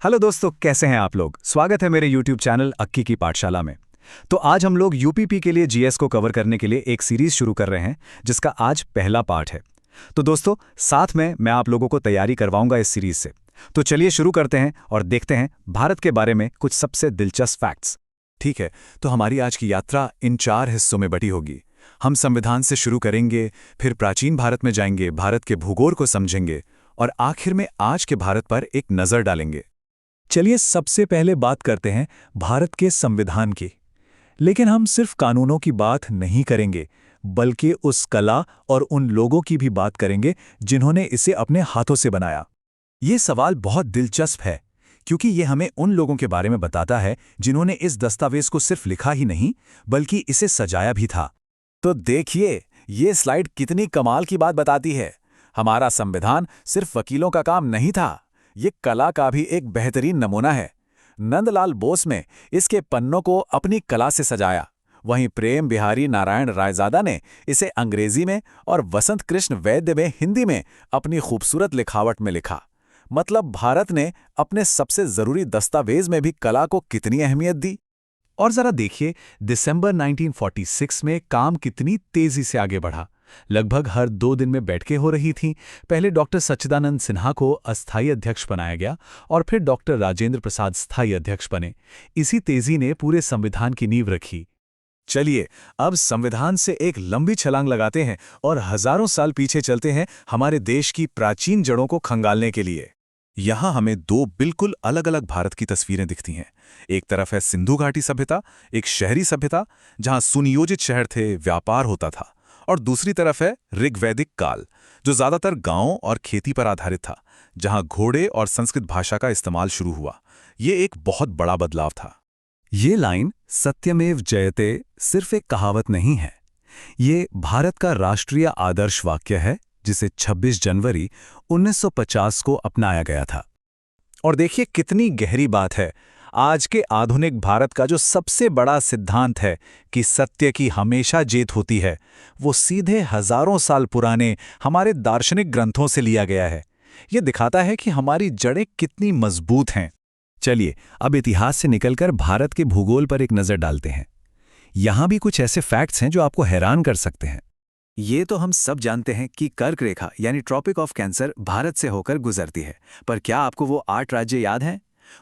Hello दोस्तों, कैसे हैं आप लोग। स्वागत है मेरे YouTube चैनल अक्की की पाठशाला में। तो आज हम लोग यूपीपी के लिए जीएस को कवर करने के लिए एक सीरीज शुरू कर रहे हैं, जिसका आज पहला पार्ट है। तो दोस्तों, साथ में मैं आप लोगों को तैयारी करवाऊंगा इस सीरीज से। तो चलिए शुरू करते हैं और देखते हैं भारत के बारे में कुछ सबसे दिलचस्प फैक्ट्स। ठीक है, तो हमारी आज की यात्रा इन 4 हिस्सों में बटी होगी। हम संविधान से शुरू करेंगे, फिर प्राचीन भारत में जाएंगे, भारत के भूगोल को समझेंगे और आखिर में आज के भारत पर एक नज़र डालेंगे। चलिए सबसे पहले बात करते हैं भारत के संविधान की। लेकिन हम सिर्फ कानूनों की बात नहीं करेंगे, बल्कि उस कला और उन लोगों की भी बात करेंगे जिन्होंने इसे अपने हाथों से बनाया। ये सवाल बहुत दिलचस्प है, क्योंकि ये हमें उन लोगों के बारे में बताता है जिन्होंने इस दस्तावेज को सिर्फ लिखा ही नहीं, बल्कि इसे सजाया भी था। तो देखिए, ये स्लाइड कितनी कमाल की बात बताती है। हमारा संविधान सिर्फ वकीलों का काम नहीं था, ये कला का भी एक बेहतरीन नमूना है। नंदलाल बोस ने इसके पन्नों को अपनी कला से सजाया, वहीं प्रेम बिहारी नारायण रायजादा ने इसे अंग्रेजी में और वसंत कृष्ण वैद्य ने हिंदी में अपनी खूबसूरत लिखावट में लिखा। मतलब भारत ने अपने सबसे जरूरी दस्तावेज में भी कला को कितनी अहमियत दी। और जरा देखिए, दिसंबर 1946 में काम कितनी तेजी से आगे बढ़ा। लगभग हर 2 दिन में बैठकें हो रही थीं। पहले डॉक्टर सच्चिदानंद सिन्हा को अस्थायी अध्यक्ष बनाया गया और फिर डॉक्टर राजेंद्र प्रसाद स्थायी अध्यक्ष बने। इसी तेजी ने पूरे संविधान की नींव रखी। चलिए अब संविधान से एक लंबी छलांग लगाते हैं और हजारों साल पीछे चलते हैं हमारे देश की प्राचीन जड़ों को खंगालने के लिए। यहाँ हमें 2 बिल्कुल अलग अलग भारत की तस्वीरें दिखती हैं। एक तरफ है सिंधु घाटी सभ्यता, एक शहरी सभ्यता जहाँ सुनियोजित शहर थे, व्यापार होता था, और दूसरी तरफ है ऋग्वैदिक काल, जो ज्यादातर गांवों और खेती पर आधारित था, जहां घोड़े और संस्कृत भाषा का इस्तेमाल शुरू हुआ। ये एक बहुत बड़ा बदलाव था। ये लाइन सत्यमेव जयते सिर्फ एक कहावत नहीं है, ये भारत का राष्ट्रीय आदर्श वाक्य है, जिसे 26 जनवरी 1950 को अपनाया गया था। और देखिए कितनी गहरी बात है। आज के आधुनिक भारत का जो सबसे बड़ा सिद्धांत है कि सत्य की हमेशा जीत होती है, वो सीधे हजारों साल पुराने हमारे दार्शनिक ग्रंथों से लिया गया है। ये दिखाता है कि हमारी जड़ें कितनी मजबूत हैं। चलिए अब इतिहास से निकलकर भारत के भूगोल पर एक नज़र डालते हैं। यहाँ भी कुछ ऐसे फैक्ट्स हैं जो आपको हैरान कर सकते हैं। ये तो हम सब जानते हैं कि कर्क रेखा यानी ट्रॉपिक ऑफ कैंसर भारत से होकर गुजरती है, पर क्या आपको वो 8 राज्य याद हैं?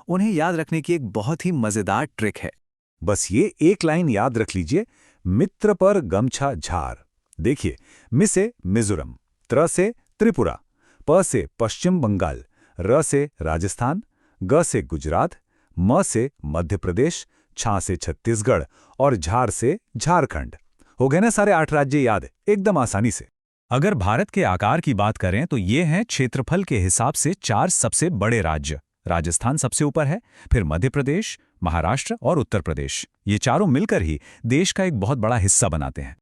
उन्हें याद रखने की एक बहुत ही मजेदार ट्रिक है। बस ये एक लाइन याद रख लीजिए, मित्र पर गमछा झार। देखिए, मि से मिजोरम, त्र से त्रिपुरा, प से पश्चिम बंगाल, र से राजस्थान, ग से गुजरात, म से मध्य प्रदेश, छा से छत्तीसगढ़ और झार से झारखंड। हो गए ना सारे 8 राज्य याद, एकदम आसानी से। अगर भारत के आकार की बात करें तो ये हैं क्षेत्रफल के हिसाब से 4 सबसे बड़े राज्य। राजस्थान सबसे ऊपर है, फिर मध्य प्रदेश, महाराष्ट्र और उत्तर प्रदेश। ये चारों मिलकर ही देश का एक बहुत बड़ा हिस्सा बनाते हैं।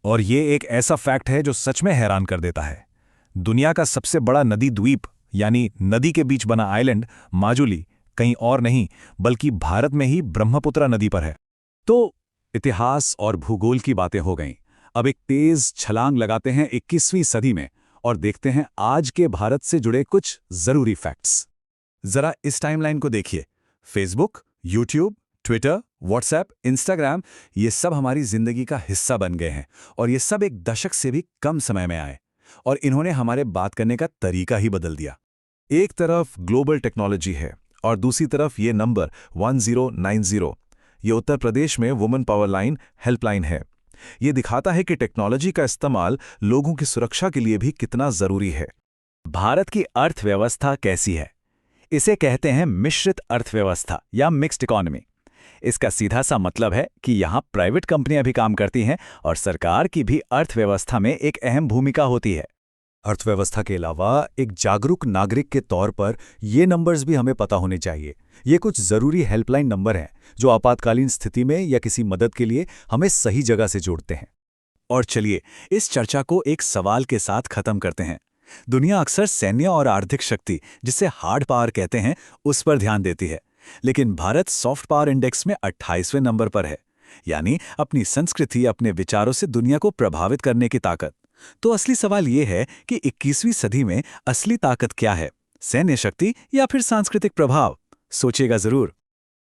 और ये एक ऐसा फैक्ट है जो सच में हैरान कर देता है। दुनिया का सबसे बड़ा नदी द्वीप यानी नदी के बीच बना आइलैंड माजुली कहीं और नहीं बल्कि भारत में ही ब्रह्मपुत्र नदी पर है। तो इतिहास और भूगोल की बातें हो गईं। अब एक तेज छलांग लगाते हैं 21वीं सदी में और देखते हैं आज के भारत से जुड़े कुछ जरूरी फैक्ट्स। जरा इस टाइमलाइन को देखिए। Facebook, YouTube, Twitter, WhatsApp, Instagram, ये सब हमारी जिंदगी का हिस्सा बन गए हैं और ये सब एक दशक से भी कम समय में आए और इन्होंने हमारे बात करने का तरीका ही बदल दिया। एक तरफ ग्लोबल टेक्नोलॉजी है और दूसरी तरफ ये नंबर 1090। ये उत्तर प्रदेश में वुमेन पावर लाइन हेल्पलाइन है। ये दिखाता है कि टेक्नोलॉजी का इस्तेमाल लोगों की सुरक्षा के लिए भी कितना जरूरी है। भारत की अर्थव्यवस्था कैसी है? इसे कहते हैं मिश्रित अर्थव्यवस्था या मिक्स्ड इकोनॉमी। इसका सीधा सा मतलब है कि यहाँ प्राइवेट कंपनियां भी काम करती हैं और सरकार की भी अर्थव्यवस्था में एक अहम भूमिका होती है। अर्थव्यवस्था के अलावा एक जागरूक नागरिक के तौर पर ये नंबर्स भी हमें पता होने चाहिए। ये कुछ जरूरी हेल्पलाइन नंबर हैं जो आपातकालीन स्थिति में या किसी मदद के लिए हमें सही जगह से जोड़ते हैं। और चलिए इस चर्चा को एक सवाल के साथ खत्म करते हैं। दुनिया अक्सर सैन्य और आर्थिक शक्ति, जिसे हार्ड पावर कहते हैं, उस पर ध्यान देती है, लेकिन भारत सॉफ्ट पावर इंडेक्स में 28वें नंबर पर है, यानी अपनी संस्कृति, अपने विचारों से दुनिया को प्रभावित करने की ताकत। तो असली सवाल ये है कि 21वीं सदी में असली ताकत क्या है, सैन्य शक्ति या फिर सांस्कृतिक प्रभाव? सोचिएगा जरूर।